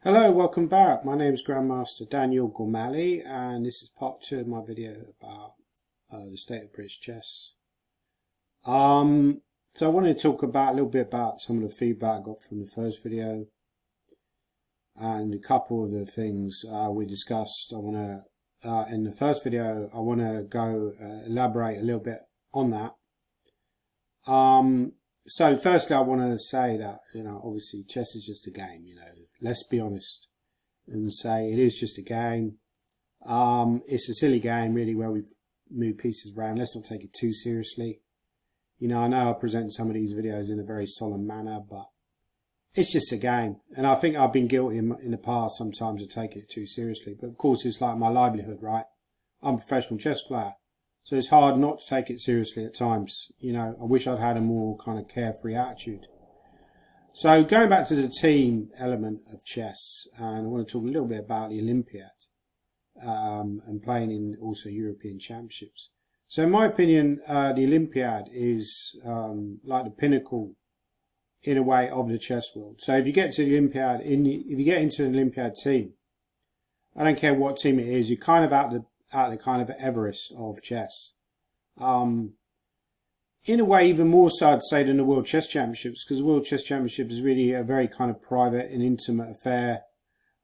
Hello, welcome back. My name is Grandmaster Daniel Gormally, and this is part 2 of my video about the state of British chess. So I wanted to talk about a little bit about some of the feedback I got from the first video, and a couple of the things we discussed. I want to, in the first video, I want to go elaborate a little bit on that. So firstly, I want to say that, obviously chess is just a game, let's be honest and say it is just a game. It's a silly game really where we move pieces around. Let's not take it too seriously. I know I present some of these videos in a very solemn manner, but it's just a game. And I think I've been guilty in the past sometimes of taking it too seriously. But of course it's like my livelihood, right? I'm a professional chess player. So it's hard not to take it seriously at times. I wish I'd had a more kind of carefree attitude. So going back to the team element of chess, and I want to talk a little bit about the Olympiad and playing in also European championships. So in my opinion, the Olympiad is like the pinnacle, in a way, of the chess world. So if you get to the Olympiad, if you get into an Olympiad team, I don't care what team it is, you're kind of at the kind of Everest of chess. In a way, even more so, I'd say, than the World Chess Championships, because the World Chess Championship is really a very kind of private and intimate affair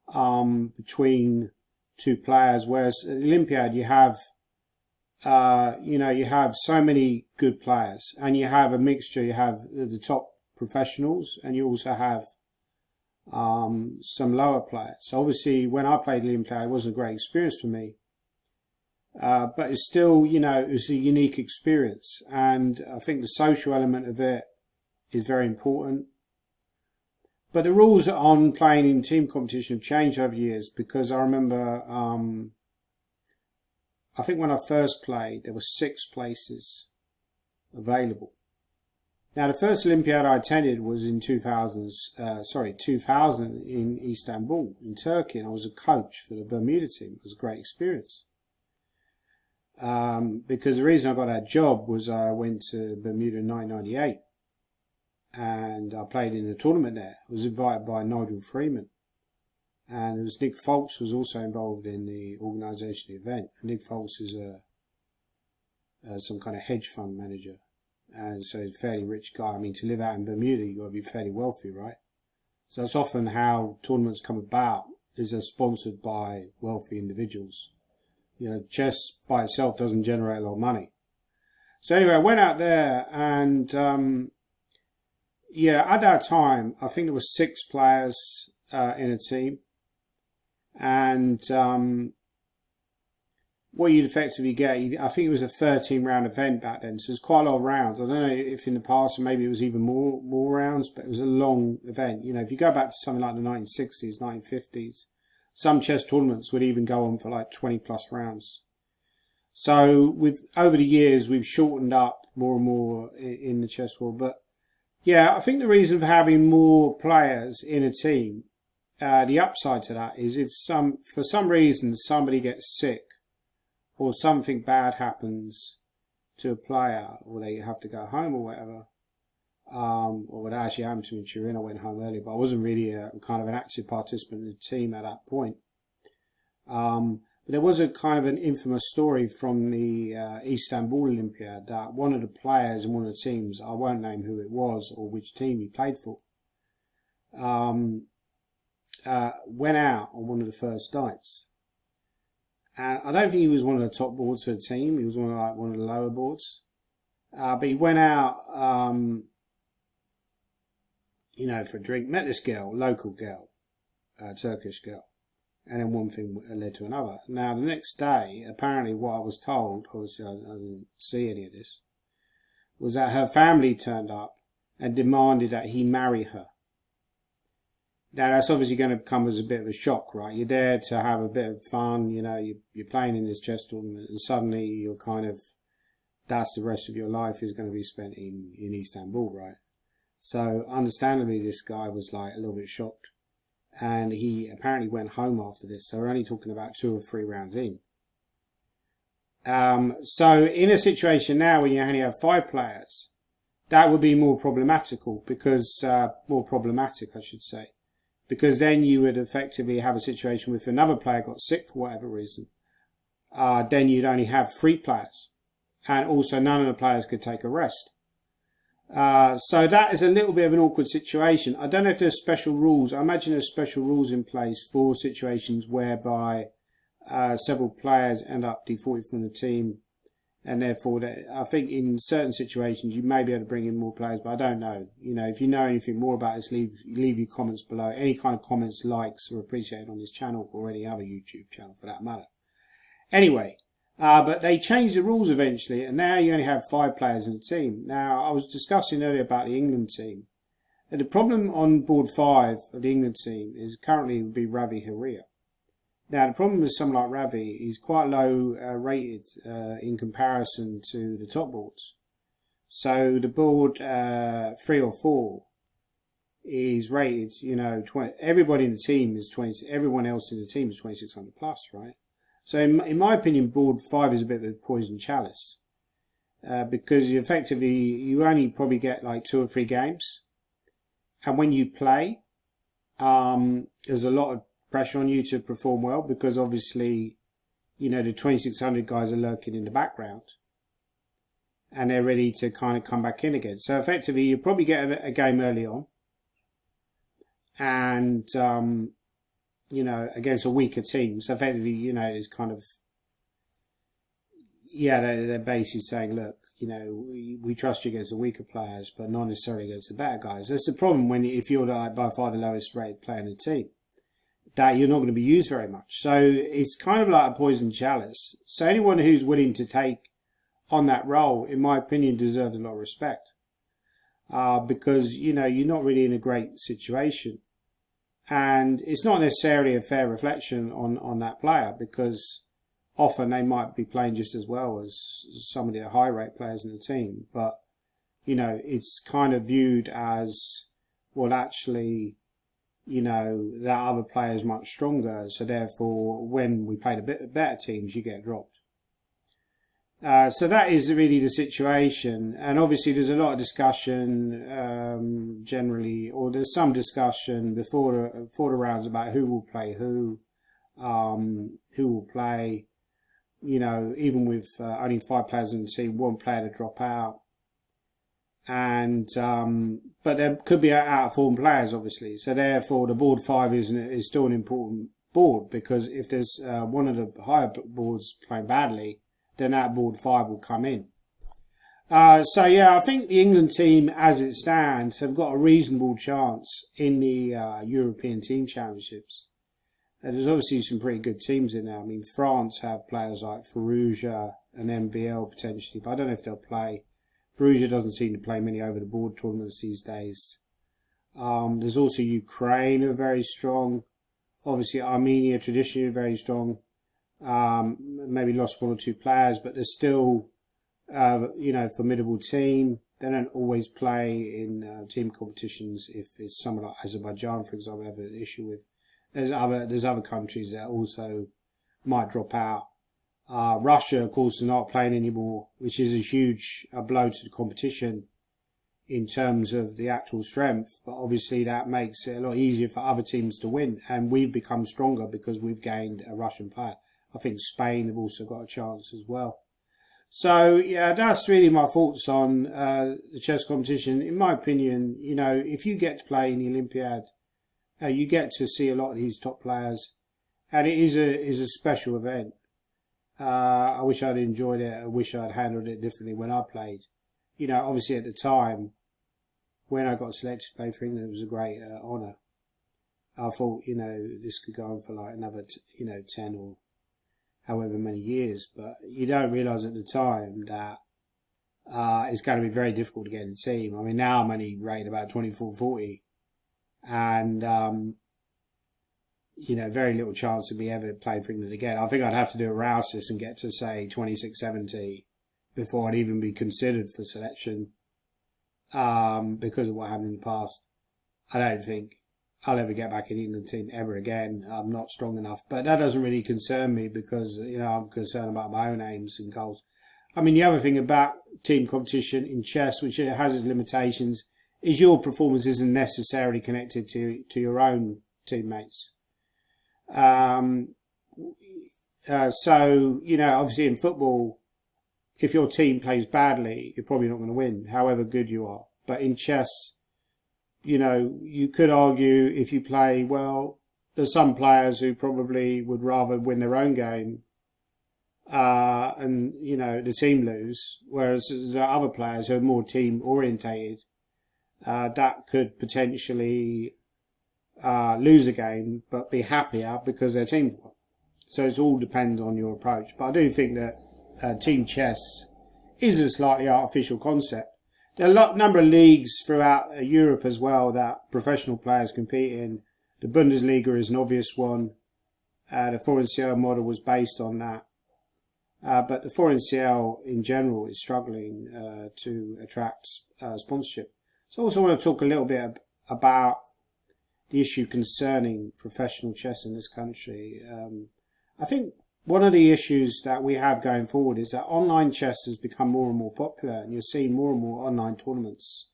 between two players. Whereas at the Olympiad, you have, you have so many good players, and you have a mixture. You have the top professionals, and you also have some lower players. So obviously, when I played the Olympiad, it wasn't a great experience for me. But it's still, it was a unique experience, and I think the social element of it is very important. But the rules on playing in team competition have changed over the years, because I remember, I think when I first played, there were 6 places available. Now, the first Olympiad I attended was in 2000 in Istanbul, in Turkey, and I was a coach for the Bermuda team. It was a great experience. Because the reason I got that job was I went to Bermuda in 1998 and I played in a tournament there. I was invited by Nigel Freeman, and it was Nick Foltz was also involved in the organisation of the event. And Nick Foltz is some kind of hedge fund manager, and so he's a fairly rich guy. I mean, to live out in Bermuda, you've got to be fairly wealthy, right? So it's often how tournaments come about, is they're sponsored by wealthy individuals. Chess by itself doesn't generate a lot of money. So anyway, I went out there, and at that time, I think there were 6 players in a team, and what you'd effectively get, I think it was a 13-round event back then, so it's quite a lot of rounds. I don't know if in the past maybe it was even more rounds, but it was a long event. If you go back to something like the 1960s, 1950s. Some chess tournaments would even go on for like 20 plus rounds. So over the years, we've shortened up more and more in the chess world. But yeah, I think the reason for having more players in a team, the upside to that is if for some reason somebody gets sick or something bad happens to a player, or they have to go home or whatever, or what actually happened to me in Turin, I went home early, but I wasn't really a kind of an active participant in the team at that point. But there was a kind of an infamous story from the Istanbul Olympiad that one of the players in one of the teams, I won't name who it was or which team he played for, went out on one of the first nights. And I don't think he was one of the top boards for the team. He was one of the lower boards. But he went out, for a drink, met this girl, local girl, Turkish girl, and then one thing led to another. Now, the next day, apparently what I was told, obviously I didn't see any of this, was that her family turned up and demanded that he marry her. Now, that's obviously going to come as a bit of a shock, right? You're there to have a bit of fun, you're playing in this chess tournament, and suddenly you're that's the rest of your life is going to be spent in Istanbul, right? So, understandably, this guy was like a little bit shocked. And he apparently went home after this. So, we're only talking about 2 or 3 rounds in. So, in a situation now when you only have 5 players, that would be more problematical. More problematic, I should say. because then you would effectively have a situation where if another player got sick for whatever reason, then you'd only have 3 players, and also none of the players could take a rest. So that is a little bit of an awkward situation. I don't know if there's special rules. I imagine there's special rules in place for situations whereby several players end up defaulting from the team, and therefore I think in certain situations you may be able to bring in more players, but I don't know. If you know anything more about this, leave your comments below. Any kind of comments, likes are appreciated on this channel or any other YouTube channel for that matter. Anyway, but they changed the rules eventually, and now you only have 5 players in the team. Now, I was discussing earlier about the England team, and the problem on board 5 of the England team is currently would be Ravi Haria. Now, the problem with someone like Ravi, he's quite low rated in comparison to the top boards. So the board 3 or 4 is rated, 20. Everybody in the team is 20. Everyone else in the team is 2600 plus, right? So in my opinion, board 5 is a bit of a poison chalice because you only probably get like 2 or 3 games, and when you play, there's a lot of pressure on you to perform well because obviously, the 2600 guys are lurking in the background, and they're ready to kind of come back in again. So effectively, you probably get a game early on, and against a weaker team. So effectively, it's kind of, they're basically saying, look, we trust you against the weaker players, but not necessarily against the better guys. That's the problem if you're by far the lowest rated player in the team, that you're not going to be used very much. So it's kind of like a poison chalice. So anyone who's willing to take on that role, in my opinion, deserves a lot of respect. Because, you're not really in a great situation. And it's not necessarily a fair reflection on that player, because often they might be playing just as well as some of the high rate players in the team. But, it's kind of viewed as, well, actually, that other player is much stronger. So therefore, when we play the better teams, you get dropped. So that is really the situation, and obviously there's a lot of discussion generally, or there's some discussion before the rounds about who will play who will play. Even with only 5 players in the team, 1 player to drop out, and but there could be out of form players, obviously. So therefore, the board 5 is still an important board, because if there's one of the higher boards playing badly, then that board 5 will come in. So yeah, I think the England team, as it stands, have got a reasonable chance in the European Team Championships. There's obviously some pretty good teams in there. I mean, France have players like Farouja and MVL potentially, but I don't know if they'll play. Farouja doesn't seem to play many over the board tournaments these days. There's also Ukraine, who are very strong. Obviously, Armenia traditionally very strong. Maybe lost 1 or 2 players, but they're still, formidable team. They don't always play in team competitions. If it's someone like Azerbaijan, for example, have an issue with. There's other countries that also might drop out. Russia, of course, are not playing anymore, which is a huge blow to the competition in terms of the actual strength. But obviously that makes it a lot easier for other teams to win, and we've become stronger because we've gained a Russian player. I think Spain have also got a chance as well. So, yeah, that's really my thoughts on the chess competition. In my opinion, if you get to play in the Olympiad, you get to see a lot of these top players, and it is a special event. I wish I'd enjoyed it. I wish I'd handled it differently when I played. Obviously at the time, when I got selected to play for England, it was a great honour. I thought, this could go on for like another, 10 or however many years, but you don't realise at the time that it's going to be very difficult to get in the team. I mean, now I'm only rated about 24-40, and very little chance to be ever play for England again. I think I'd have to do a Rousis and get to say 26-70 before I'd even be considered for selection, because of what happened in the past. I don't think I'll ever get back in the England team ever again. I'm not strong enough, but that doesn't really concern me because, I'm concerned about my own aims and goals. I mean, the other thing about team competition in chess, which has its limitations, is your performance isn't necessarily connected to your own teammates. So, obviously in football, if your team plays badly, you're probably not going to win, however good you are. But in chess, you could argue if you play well, there's some players who probably would rather win their own game and the team lose, whereas there are other players who are more team orientated that could potentially lose a game but be happier because their team's won. So it's all depends on your approach. But I do think that team chess is a slightly artificial concept. There are a number of leagues throughout Europe as well that professional players compete in. The Bundesliga is an obvious one. The 4NCL model was based on that. But the 4NCL in general is struggling to attract sponsorship. So I also want to talk a little bit about the issue concerning professional chess in this country. I think one of the issues that we have going forward is that online chess has become more and more popular, and you're seeing more and more online tournaments.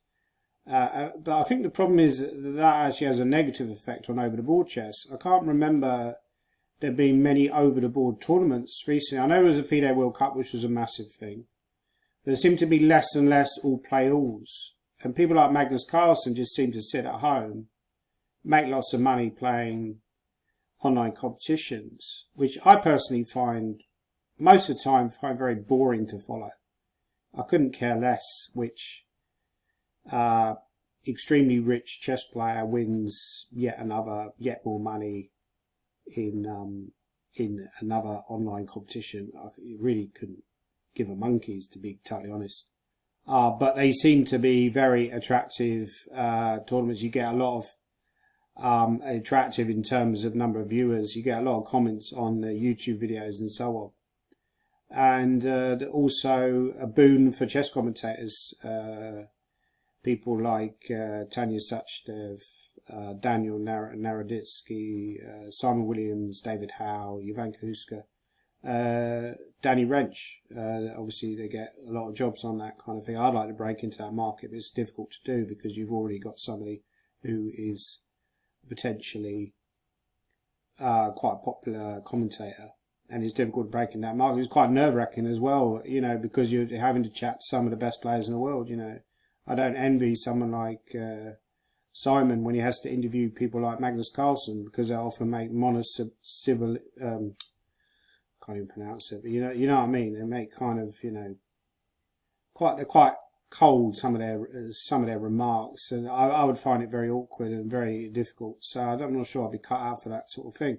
But I think the problem is that actually has a negative effect on over-the-board chess. I can't remember there being many over-the-board tournaments recently. I know there was a FIDE World Cup, which was a massive thing. There seem to be less and less all-play-alls. And people like Magnus Carlsen just seem to sit at home, make lots of money playing online competitions, which I personally find, most of the time, very boring to follow. I couldn't care less which extremely rich chess player wins yet more money in another online competition. I really couldn't give a monkeys, to be totally honest. But they seem to be very attractive tournaments. You get a lot of attractive in terms of number of viewers. You get a lot of comments on the YouTube videos and so on. And also a boon for chess commentators. People like Tanya Sachdev, Daniel Naroditsky, Simon Williams, David Howe, Ivanka Huska, Danny Wrench. Obviously, they get a lot of jobs on that kind of thing. I'd like to break into that market, but it's difficult to do because you've already got somebody who is potentially quite a popular commentator, and it's difficult to break in that market. It's quite nerve-wracking as well, because you're having to chat to some of the best players in the world. I don't envy someone like Simon when he has to interview people like Magnus Carlsen, because they often make monosyllable. Can't even pronounce it, but you know what I mean. They make kind of they're quite cold, some of their remarks, and I would find it very awkward and very difficult. So I'm not sure I'd be cut out for that sort of thing.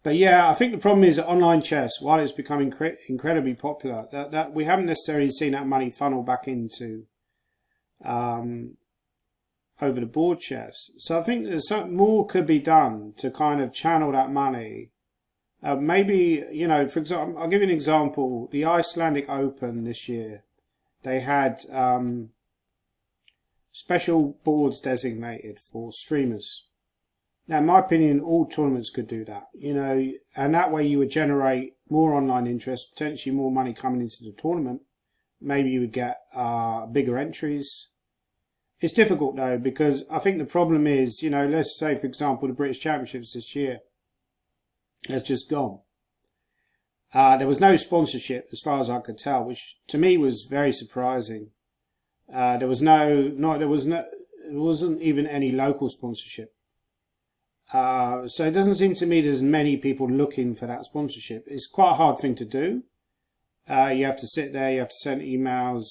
But yeah, I think the problem is that online chess, while it's becoming incredibly popular, that we haven't necessarily seen that money funnel back into over the board chess. So I think there's something more could be done to kind of channel that money. Maybe, for example, I'll give you an example. The Icelandic Open this year, they had special boards designated for streamers. Now, in my opinion, all tournaments could do that, and that way you would generate more online interest, potentially more money coming into the tournament. Maybe you would get bigger entries. It's difficult though, because I think the problem is, let's say, for example, the British Championships this year has just gone. There was no sponsorship as far as I could tell, which to me was very surprising. There wasn't even any local sponsorship. So it doesn't seem to me there's many people looking for that sponsorship. It's quite a hard thing to do. You have to sit there, you have to send emails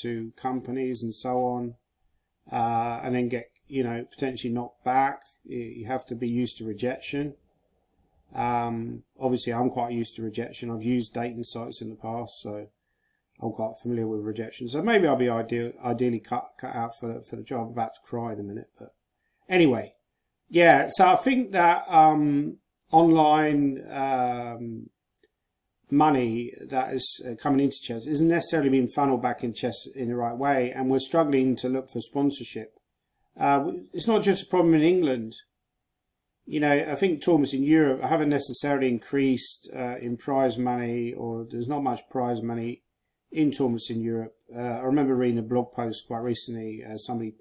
to companies and so on, and then get, potentially knocked back. You have to be used to rejection. Obviously I'm quite used to rejection. I've used dating sites in the past, so I'm quite familiar with rejection. So maybe I'll be ideally cut out for the job. I'm about to cry in a minute, but anyway, yeah. So I think that online money that is coming into chess isn't necessarily being funneled back in chess in the right way, and we're struggling to look for sponsorship. It's not just a problem in England. I think tournaments in Europe haven't necessarily increased in prize money, or there's not much prize money in tournaments in Europe. I remember reading a blog post quite recently. Somebody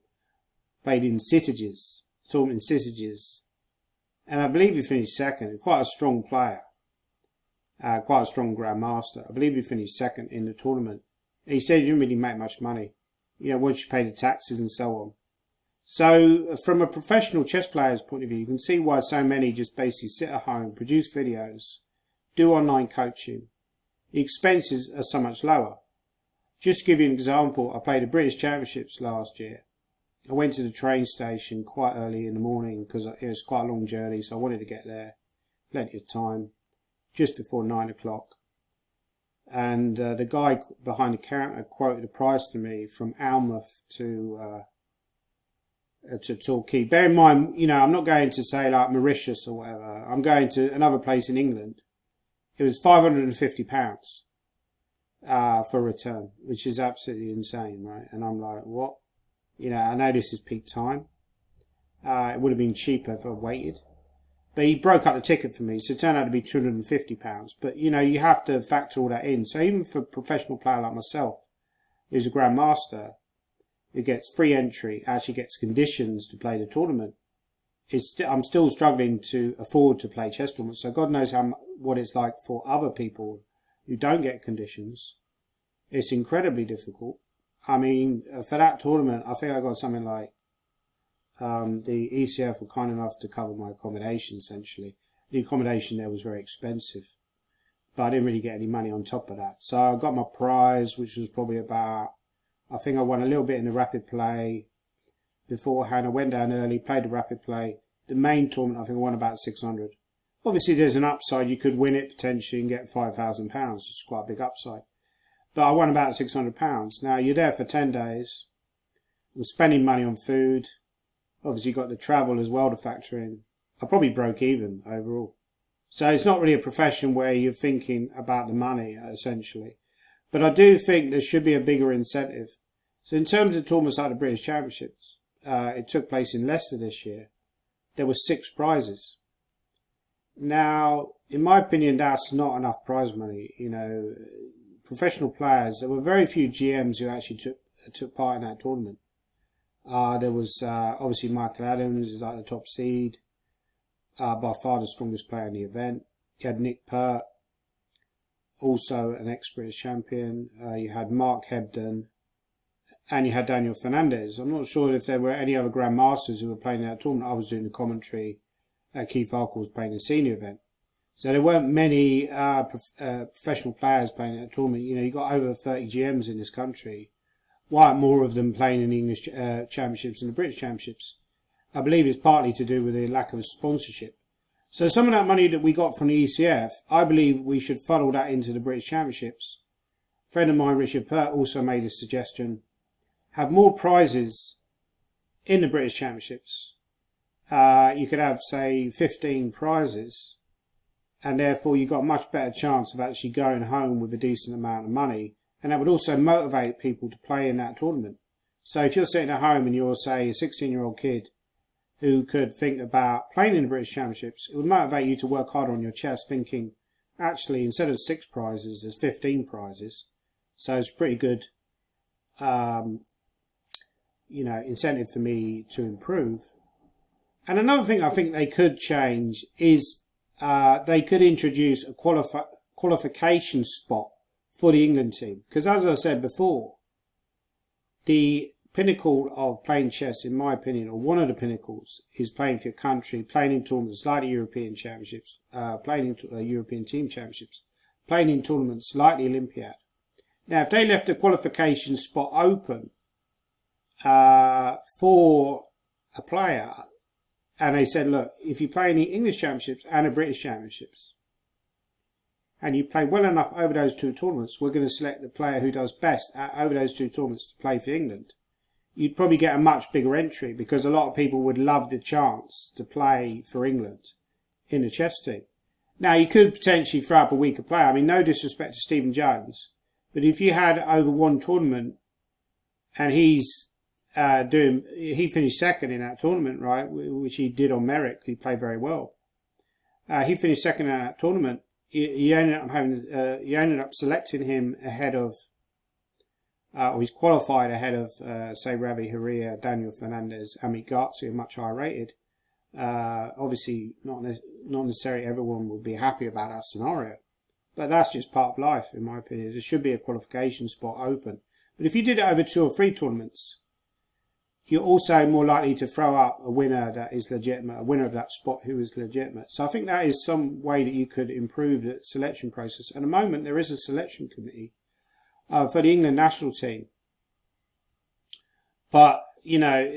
played in Syzygius, tournament in Syzygius, and I believe he finished second. Quite a strong player, quite a strong grandmaster. I believe he finished second in the tournament. And he said he didn't really make much money, once you pay the taxes and so on. So from a professional chess player's point of view, you can see why so many just basically sit at home, produce videos, do online coaching. The expenses are so much lower. Just to give you an example, I played the British Championships last year. I went to the train station quite early in the morning because it was quite a long journey, so I wanted to get there. Plenty of time, just before 9 o'clock. And the guy behind the counter quoted a price to me from Almouth to Torquay. Bear in mind, I'm not going to say like Mauritius or whatever. I'm going to another place in England. It was £550 for a return, which is absolutely insane, right? And I'm like, what? I know this is peak time. It would have been cheaper if I waited. But he broke up the ticket for me, so it turned out to be £250. But, you have to factor all that in. So even for a professional player like myself, who's a grandmaster, who gets free entry, actually gets conditions to play the tournament, I'm still struggling to afford to play chess tournaments. So God knows what it's like for other people who don't get conditions. It's incredibly difficult. I mean, for that tournament, I think I got something like the ECF were kind enough to cover my accommodation, essentially. The accommodation there was very expensive, but I didn't really get any money on top of that. So I got my prize, which was probably about, I think I won a little bit in the rapid play beforehand. I went down early, played the rapid play. The main tournament, I think I won about 600. Obviously, there's an upside. You could win it potentially and get £5,000, which is quite a big upside. But I won about £600. Now, you're there for 10 days. I'm spending money on food. Obviously, you've got the travel as well to factor in. I probably broke even overall. So it's not really a profession where you're thinking about the money, essentially. But I do think there should be a bigger incentive. So in terms of tournaments like the British Championships, it took place in Leicester this year. There were 6 prizes. Now, in my opinion, that's not enough prize money. Professional players, there were very few GMs who actually took part in that tournament. There was obviously Michael Adams, who's like the top seed, by far the strongest player in the event. You had Nick Pert, also an ex-British champion. You had Mark Hebden, and you had Daniel Fernandez. I'm not sure if there were any other grandmasters who were playing in that tournament. I was doing the commentary. Keith Arkle was playing the senior event. So there weren't many professional players playing at a tournament. You got over 30 GMs in this country. Why more of them playing in the English Championships and the British Championships? I believe it's partly to do with the lack of sponsorship. So some of that money that we got from the ECF, I believe we should funnel that into the British Championships. A friend of mine, Richard Pert, also made a suggestion. Have more prizes in the British Championships. You could have, say, 15 prizes. And therefore you've got a much better chance of actually going home with a decent amount of money. And that would also motivate people to play in that tournament. So if you're sitting at home and you're, say, a 16-year-old kid who could think about playing in the British Championships, it would motivate you to work harder on your chess, thinking, actually, instead of 6 prizes, there's 15 prizes. So it's pretty good, incentive for me to improve. And another thing I think they could change is they could introduce a qualification spot for the England team. Because as I said before, the pinnacle of playing chess, in my opinion, or one of the pinnacles, is playing for your country, playing in tournaments like the European Championships, playing in European Team Championships, playing in tournaments like the Olympiad. Now, if they left a qualification spot open for a player, and they said, look, if you play in the English Championships and the British Championships, and you play well enough over those 2 tournaments, we're going to select the player who does best over those 2 tournaments to play for England. You'd probably get a much bigger entry because a lot of people would love the chance to play for England in the chess team. Now, you could potentially throw up a weaker player. I mean, no disrespect to Stephen Jones, but if you had over 1 tournament and he finished second in that tournament, right, which he did on merit. He played very well. He finished second in that tournament. You ended up selecting him ahead of, or he's qualified ahead of, say, Ravi Haria, Daniel Fernandez, Amit Gartzi, much higher rated. Obviously, not necessarily everyone will be happy about that scenario, but that's just part of life, in my opinion. There should be a qualification spot open. But if you did it over 2 or 3 tournaments, you're also more likely to throw up a winner that is legitimate, a winner of that spot who is legitimate. So I think that is some way that you could improve the selection process. At the moment, there is a selection committee for the England national team. But, you know,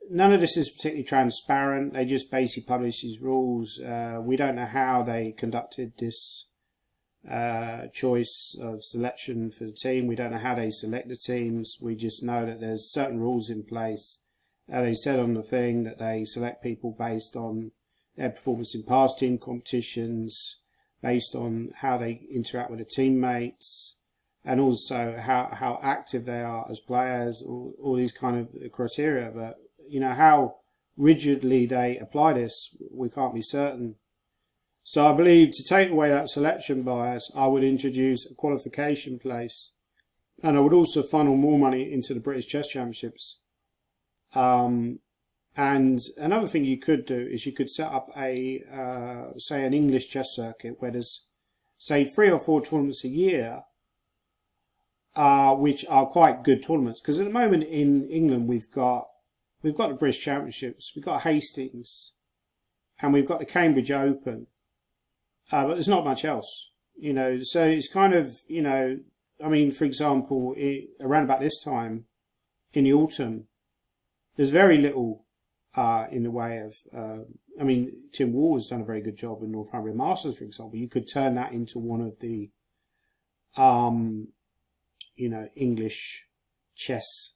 none of this is particularly transparent. They just basically publish these rules. We don't know how they conducted this choice of selection for the team. We don't know how they select the teams. We just know that there's certain rules in place. They said on the thing that they select people based on their performance in past team competitions, based on how they interact with the teammates, and also how active they are as players, all these kind of criteria. But, you know, how rigidly they apply this, we can't be certain. So I believe to take away that selection bias, I would introduce a qualification place, and I would also funnel more money into the British Chess Championships. And another thing you could do is you could set up say an English chess circuit where there's, say, 3 or 4 tournaments a year, which are quite good tournaments. Because at the moment in England we've got the British Championships, we've got Hastings, and we've got the Cambridge Open. But there's not much else, you know, so it's kind of, you know, I mean, for example, around about this time in the autumn, there's very little in the way of, I mean, Tim Wall has done a very good job in Northumbria Masters, for example. You could turn that into one of the, you know, English chess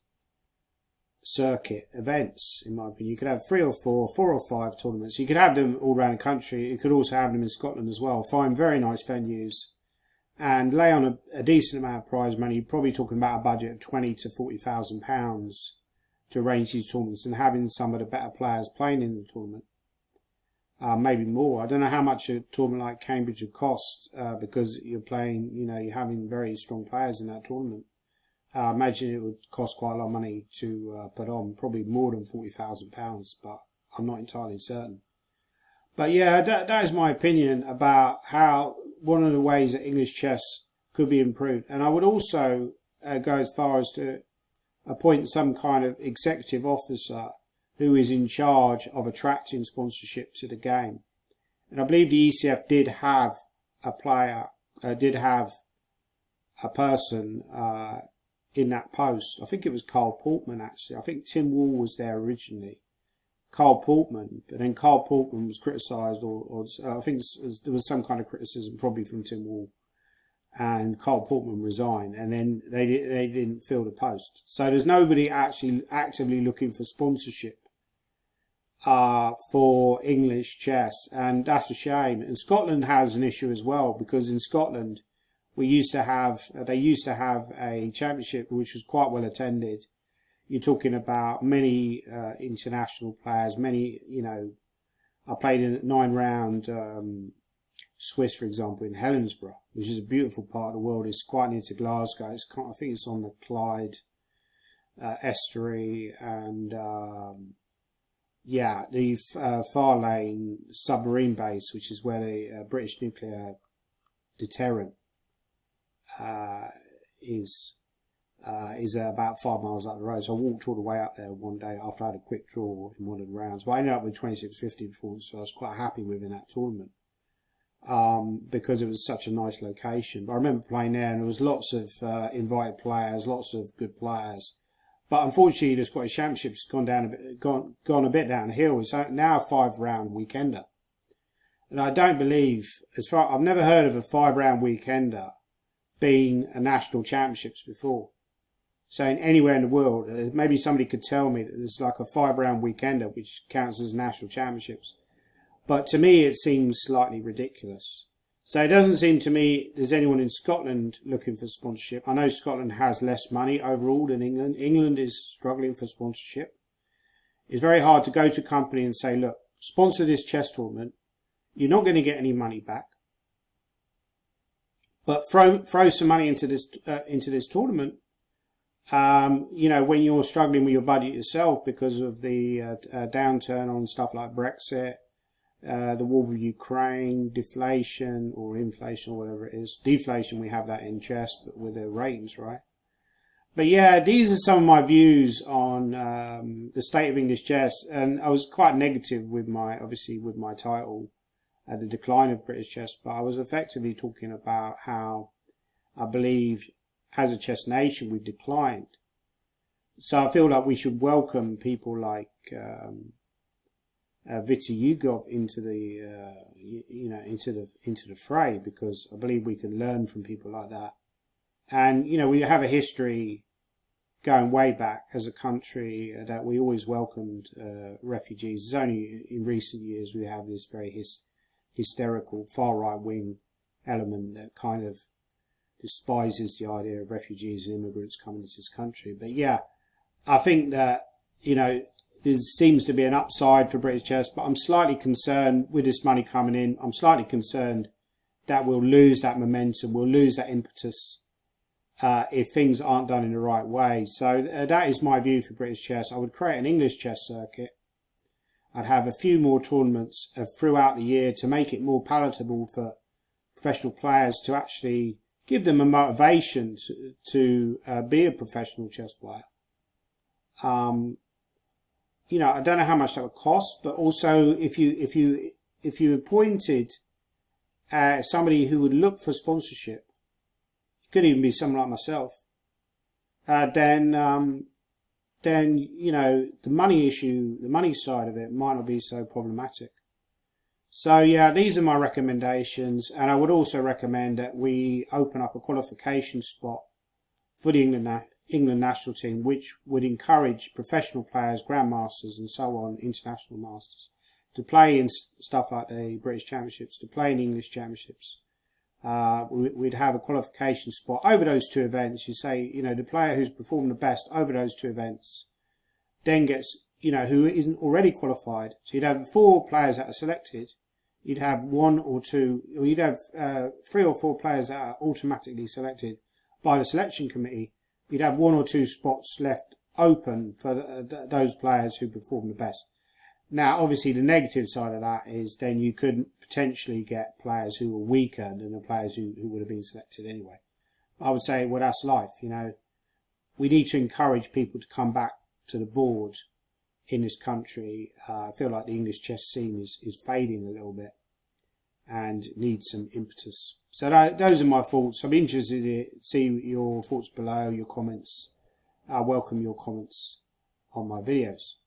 circuit events, in my opinion. You could have 3 or 4 or 5 tournaments. You could have them all around the country. You could also have them in Scotland as well. Find very nice venues and lay on a decent amount of prize money. You're probably talking about a budget of £20,000 to £40,000 to arrange these tournaments, and having some of the better players playing in the tournament. Maybe more. I don't know how much a tournament like Cambridge would cost, because you're playing, you know, you're having very strong players in that tournament. I imagine it would cost quite a lot of money to put on, probably more than £40,000, but I'm not entirely certain. But yeah, that is my opinion about how one of the ways that English chess could be improved. And I would also go as far as to appoint some kind of executive officer who is in charge of attracting sponsorship to the game. And I believe the ECF did have a player, did have a person in that post. I think it was Carl Portman, actually. I think Tim Wall was there originally. Carl Portman, but then Carl Portman was criticised, or I think there was some kind of criticism, probably from Tim Wall, and Carl Portman resigned, and then they didn't fill the post. So there's nobody actually actively looking for sponsorship for English chess, and that's a shame. And Scotland has an issue as well, because in Scotland they used to have a championship which was quite well attended. You're talking about many international players, many, you know, I played in a 9-round Swiss, for example, in Helensburgh, which is a beautiful part of the world. It's quite near to Glasgow. I think it's on the Clyde estuary, and yeah, the Farlane submarine base, which is where the British nuclear deterrent is about 5 miles up the road. So I walked all the way up there one day after I had a quick draw in one of the rounds. But I ended up with 26-50 performance, so I was quite happy within that tournament, because it was such a nice location. But I remember playing there, and there was lots of invited players, lots of good players. But unfortunately, the Scottish Championship's gone a bit downhill. It's now a 5-round weekender, and I don't believe, I've never heard of a 5-round weekender being a national championships before. So anywhere in the world, maybe somebody could tell me that there's like a 5-round weekender which counts as national championships. But to me, it seems slightly ridiculous. So it doesn't seem to me there's anyone in Scotland looking for sponsorship. I know Scotland has less money overall than England. England is struggling for sponsorship. It's very hard to go to a company and say, look, sponsor this chess tournament. You're not going to get any money back, but throw some money into this tournament, You know, when you're struggling with your budget yourself because of the downturn on stuff like Brexit, the war with Ukraine, deflation or inflation or whatever it is. Deflation, we have that in chess, but with the ratings, right? But yeah, these are some of my views on the state of English chess, and I was quite negative with obviously with my title, The Decline of British Chess, but I was effectively talking about how I believe as a chess nation we've declined. So I feel like we should welcome people like Vitor Yugov into the into the fray, because I believe we can learn from people like that. And you know, we have a history going way back as a country that we always welcomed refugees. It's only in recent years we have this very hysterical far right wing element that kind of despises the idea of refugees and immigrants coming into this country. But yeah, I think that, you know, there seems to be an upside for British chess, but I'm slightly concerned with this money coming in. I'm slightly concerned that we'll lose that momentum, we'll lose that impetus if things aren't done in the right way. So that is my view for British chess. I would create an English chess circuit. I'd have a few more tournaments throughout the year to make it more palatable for professional players, to actually give them a motivation to be a professional chess player. You know, I don't know how much that would cost, but also if you appointed somebody who would look for sponsorship, it could even be someone like myself, then you know, the money issue, the money side of it might not be so problematic. So yeah, these are my recommendations, and I would also recommend that we open up a qualification spot for the England national team, which would encourage professional players, grandmasters and so on, international masters, to play in stuff like the British Championships, to play in English Championships. We'd have a qualification spot over those two events. You say, you know, the player who's performed the best over those two events then gets, you know, who isn't already qualified. So you'd have 4 players that are selected. You'd have 1 or 2, or you'd have 3 or 4 players that are automatically selected by the selection committee. You'd have 1 or 2 spots left open for those players who perform the best. Now, obviously, the negative side of that is then you could potentially get players who are weaker than the players who would have been selected anyway. I would say, well, that's life, you know. We need to encourage people to come back to the board in this country. I feel like the English chess scene is fading a little bit and needs some impetus. So those are my thoughts. I'm interested to see your thoughts below, your comments. I welcome your comments on my videos.